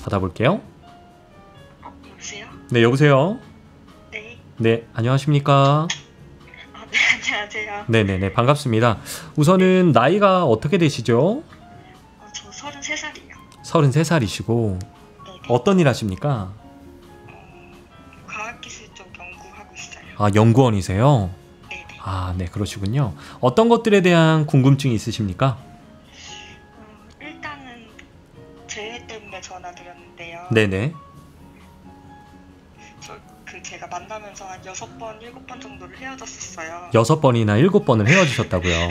받아볼게요. 여보세요? 네, 여보세요? 네. 네, 안녕하십니까? 네, 안녕하세요. 네네네, 반갑습니다. 우선은 나이가 어떻게 되시죠? 저 33살이요. 33살이시고 네네. 어떤 일 하십니까? 과학기술 쪽 연구하고 있어요. 아, 연구원이세요? 네네. 아, 네, 그러시군요. 어떤 것들에 대한 궁금증이 있으십니까? 일단은 재회 때문에 전화드렸는데요. 네네. 제가 만나면서 한 6번, 7번 정도를 헤어졌었어요. 6번이나 7번을 헤어지셨다고요?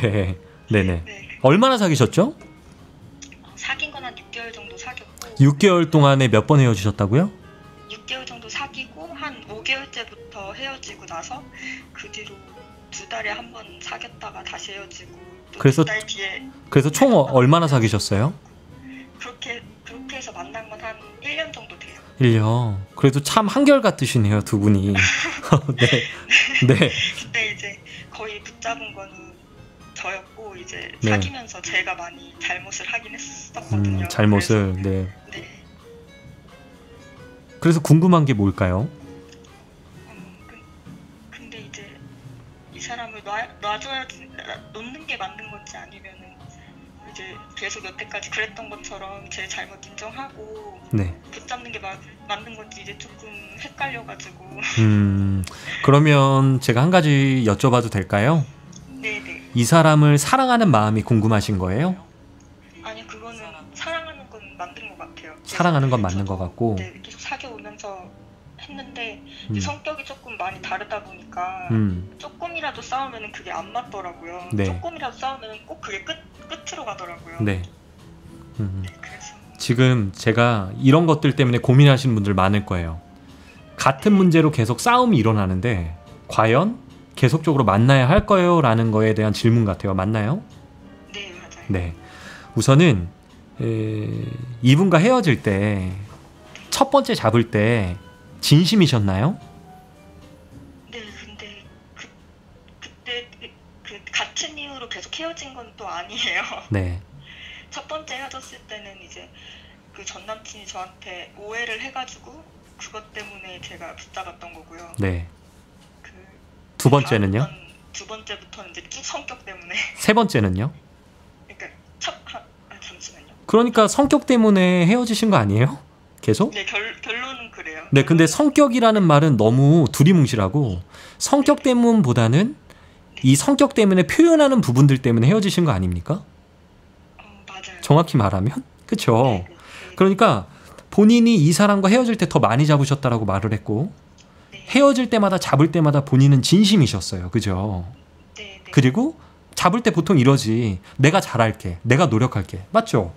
네. 네, 네네. 네. 얼마나 사귀셨죠? 사귄 건 한 6개월 정도 사귀었고 6개월 동안에 몇 번 헤어지셨다고요? 6개월 정도 사귀고 한 5개월째부터 헤어지고 나서 그 뒤로 2달에 한 번 사귀었다가 다시 헤어지고 또 그래서- 2달 뒤에 그래서 총 얼마나 사귀셨어요? 그렇게 해서 만난 건 한 1년 정도 돼요. 1년. 그래도 참 한결같으시네요, 두 분이. 네. 네. 그때 이제 거의 붙잡은 거는 저였고 이제 네. 사귀면서 제가 많이 잘못을 하긴 했었거든요. 잘못을. 네. 그래서, 네. 그래서 궁금한 게 뭘까요? 근데 이제 이 사람을 놓는 게 맞는 건지 아니면은 이제 계속 여태까지 그랬던 것처럼 제 잘못 인정하고 네. 붙잡는 게 맞는 건지 이제 조금 헷갈려가지고. 그러면 제가 한 가지 여쭤봐도 될까요? 네네. 이 사람을 사랑하는 마음이 궁금하신 거예요? 아니 그거는 사랑하는 건 맞는 것 같아요. 사랑하는 건 맞는 것 같고. 네, 계속 사귀어오면서 했는데 음. 이제 성격이 조금 많이 다르다 보니까 조금이라도 싸우면 그게 안 맞더라고요. 네. 조금이라도 싸우면 꼭 그게 끝으로 가더라고요. 네. 네, 그래서 지금 제가 이런 것들 때문에 고민하시는 분들 많을 거예요. 같은 문제로 계속 싸움이 일어나는데 과연 계속적으로 만나야 할 거예요? 라는 거에 대한 질문 같아요. 맞나요? 네, 맞아요. 네. 우선은 이분과 헤어질 때 첫 번째 잡을 때 진심이셨나요? 네, 근데 그때 같은 이유로 계속 헤어진 건 또 아니에요. 네. 첫 번째 헤어졌을 때는 이제 그 전 남친이 저한테 오해를 해가지고 그것 때문에 제가 붙잡았던 거고요. 네. 그 두 번째는요? 두 번째부터는 이제 쭉 성격 때문에. 세 번째는요? 그러니까 잠시만요. 그러니까 성격 때문에 헤어지신 거 아니에요? 계속? 네, 결론은 그래요. 네, 근데 성격이라는 말은 너무 두리뭉실하고 성격 때문보다는 이 성격 때문에 표현하는 부분들 때문에 헤어지신 거 아닙니까? 맞아요. 정확히 말하면? 그쵸? 네, 네. 그러니까 본인이 이 사람과 헤어질 때 더 많이 잡으셨다라고 말을 했고 네. 헤어질 때마다 잡을 때마다 본인은 진심이셨어요. 그죠? 네, 네. 그리고 잡을 때 보통 이러지. 내가 잘할게. 내가 노력할게. 맞죠?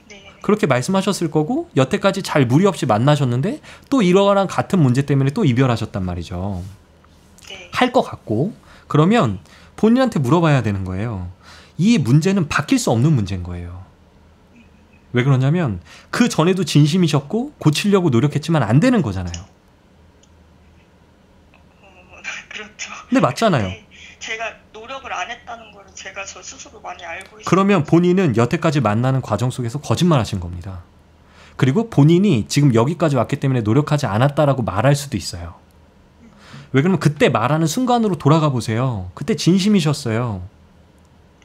네. 그렇게 말씀하셨을 거고 여태까지 잘 무리 없이 만나셨는데 또 이러한 같은 문제 때문에 또 이별하셨단 말이죠. 네. 할 것 같고 그러면 본인한테 물어봐야 되는 거예요. 이 문제는 바뀔 수 없는 문제인 거예요. 왜 그러냐면 그 전에도 진심이셨고 고치려고 노력했지만 안 되는 거잖아요. 그렇죠. 근데 맞잖아요. 네, 제가 노력을 안 했다는 걸 제가 저 스스로 많이 알고 있어요. 그러면 본인은 여태까지 만나는 과정 속에서 거짓말 하신 겁니다. 그리고 본인이 지금 여기까지 왔기 때문에 노력하지 않았다라고 말할 수도 있어요. 왜 그러면 그때 말하는 순간으로 돌아가 보세요. 그때 진심이셨어요.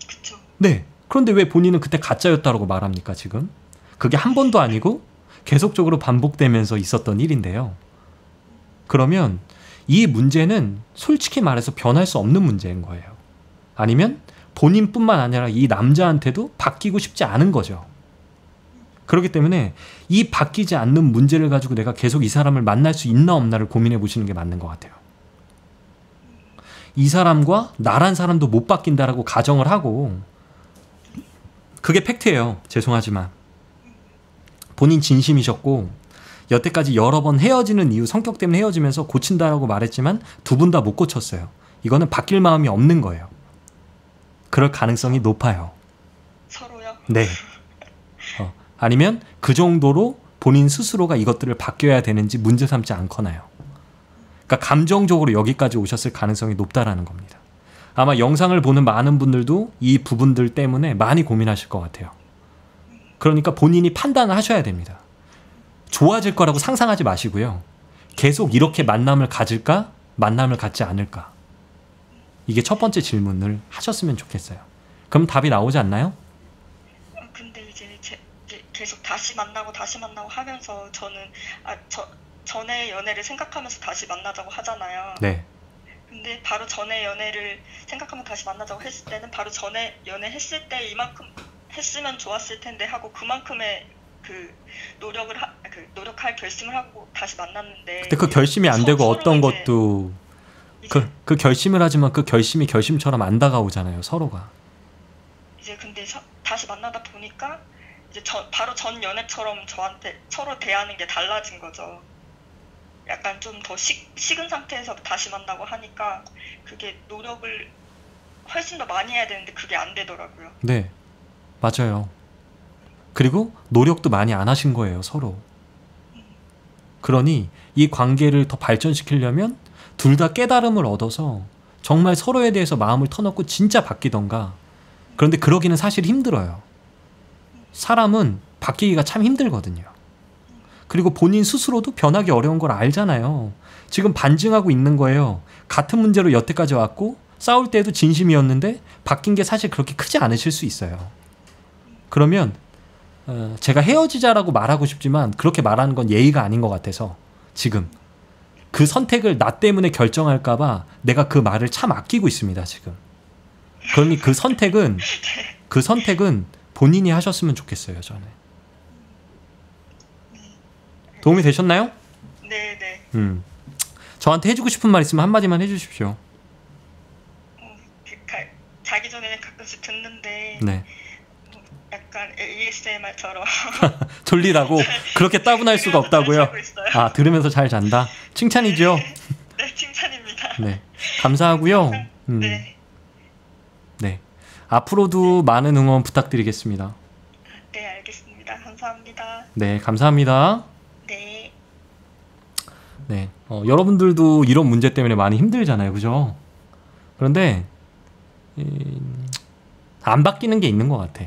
그쵸. 네. 그런데 왜 본인은 그때 가짜였다라고 말합니까, 지금? 그게 한 번도 아니고 계속적으로 반복되면서 있었던 일인데요. 그러면 이 문제는 솔직히 말해서 변할 수 없는 문제인 거예요. 아니면 본인뿐만 아니라 이 남자한테도 바뀌고 싶지 않은 거죠. 그렇기 때문에 이 바뀌지 않는 문제를 가지고 내가 계속 이 사람을 만날 수 있나 없나를 고민해 보시는 게 맞는 것 같아요. 이 사람과 나란 사람도 못 바뀐다라고 가정을 하고 그게 팩트예요. 죄송하지만. 본인 진심이셨고 여태까지 여러 번 헤어지는 이유 성격 때문에 헤어지면서 고친다라고 말했지만 두 분 다 못 고쳤어요. 이거는 바뀔 마음이 없는 거예요. 그럴 가능성이 높아요. 서로요? 네. 아니면 그 정도로 본인 스스로가 이것들을 바뀌어야 되는지 문제 삼지 않거나요. 그러니까 감정적으로 여기까지 오셨을 가능성이 높다라는 겁니다. 아마 영상을 보는 많은 분들도 이 부분들 때문에 많이 고민하실 것 같아요. 그러니까 본인이 판단을 하셔야 됩니다. 좋아질 거라고 상상하지 마시고요. 계속 이렇게 만남을 가질까? 만남을 갖지 않을까? 이게 첫 번째 질문을 하셨으면 좋겠어요. 그럼 답이 나오지 않나요? 근데 이제 계속 다시 만나고 하면서 저는 전의 연애를 생각하면서 다시 만나자고 하잖아요. 네. 근데 바로 전의 연애를 생각하면 다시 만나자고 했을 때는 바로 전에 연애 했을 때 이만큼 했으면 좋았을 텐데 하고 그만큼의 그 노력할 결심을 하고 다시 만났는데 근데 그 결심이 안 되고 어떤 이제 것도 그 결심을 하지만 그 결심이 결심처럼 안 다가오잖아요, 서로가. 이제 근데 다시 만나다 보니까 이제 바로 전 연애처럼 저한테 서로 대하는 게 달라진 거죠. 약간 좀 더 식은 상태에서 다시 만나고 하니까 그게 노력을 훨씬 더 많이 해야 되는데 그게 안 되더라고요. 네, 맞아요. 그리고 노력도 많이 안 하신 거예요, 서로. 그러니 이 관계를 더 발전시키려면 둘 다 깨달음을 얻어서 정말 서로에 대해서 마음을 터놓고 진짜 바뀌던가. 그런데 그러기는 사실 힘들어요. 사람은 바뀌기가 참 힘들거든요. 그리고 본인 스스로도 변하기 어려운 걸 알잖아요. 지금 반증하고 있는 거예요. 같은 문제로 여태까지 왔고 싸울 때도 진심이었는데 바뀐 게 사실 그렇게 크지 않으실 수 있어요. 그러면 제가 헤어지자라고 말하고 싶지만 그렇게 말하는 건 예의가 아닌 것 같아서 지금 그 선택을 나 때문에 결정할까 봐 내가 그 말을 참 아끼고 있습니다, 지금. 그러니 그 선택은 본인이 하셨으면 좋겠어요, 저는. 도움이 되셨나요? 네네. 저한테 해주고 싶은 말 있으면 한마디만 해주십시오. 자기 전에 가끔씩 듣는데 네. 약간 ASMR처럼 졸리라고 그렇게 따분할 수가 없다고요? 아, 들으면서 잘 잔다? 칭찬이죠? 네, 칭찬입니다. 네, 감사하고요. 네. 네, 앞으로도 많은 응원 부탁드리겠습니다. 네, 알겠습니다. 감사합니다. 네, 감사합니다. 네. 네, 여러분들도 이런 문제 때문에 많이 힘들잖아요, 그죠? 그런데 안 바뀌는 게 있는 것 같아.